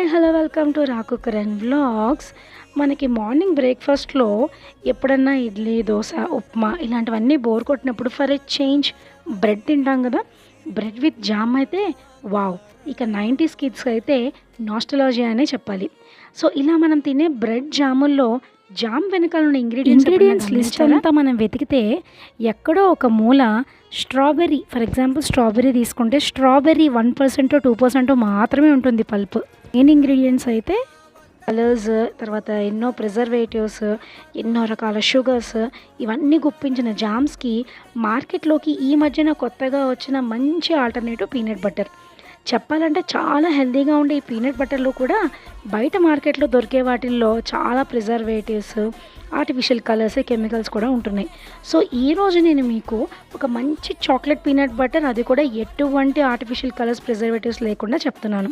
Hi hello welcome to రాకు Karan vlogs. మనకి morning బ్రేక్ఫాస్ట్లో ఎప్పుడన్నా ఇడ్లీ దోశ ఉప్మా ఇలాంటివన్నీ బోర్ కొట్టినప్పుడు ఫర్ ఏ చేంజ్ బ్రెడ్ తింటాం కదా. బ్రెడ్ విత్ జామ్ అయితే వావ్, ఇక 90s కిడ్స్ అయితే నాస్టలాజియా అనే చెప్పాలి. సో ఇలా మనం తినే బ్రెడ్ జాముల్లో జామ్ వెనకాల ఉన్న ఇంగ్రీడియంట్స్ లిస్ట్ అంతా మనం వెతికితే ఎక్కడో ఒక మూల స్ట్రాబెర్రీ, ఫర్ ఎగ్జాంపుల్ స్ట్రాబెర్రీ తీసుకుంటే స్ట్రాబెర్రీ 1% 2% మాత్రమే ఉంటుంది పల్ప్. మెయిన్ ఇంగ్రీడియంట్స్ అయితే కలర్స్, తర్వాత ఎన్నో ప్రిజర్వేటివ్స్, ఎన్నో రకాల షుగర్స్, ఇవన్నీ గుప్పించిన జామ్స్కి మార్కెట్లోకి ఈ మధ్యన కొత్తగా వచ్చిన మంచి ఆల్టర్నేటివ్ పీనట్ బటర్. చెప్పాలంటే చాలా హెల్తీగా ఉండే ఈ పీనట్ బటర్లో కూడా బయట మార్కెట్లో దొరికే వాటిల్లో చాలా ప్రిజర్వేటివ్స్, ఆర్టిఫిషియల్ కలర్స్, కెమికల్స్ కూడా ఉంటున్నాయి. సో ఈరోజు నేను మీకు ఒక మంచి చాక్లెట్ పీనట్ బటర్, అది కూడా ఎటువంటి ఆర్టిఫిషియల్ కలర్స్ ప్రిజర్వేటివ్స్ లేకుండా చెప్తున్నాను.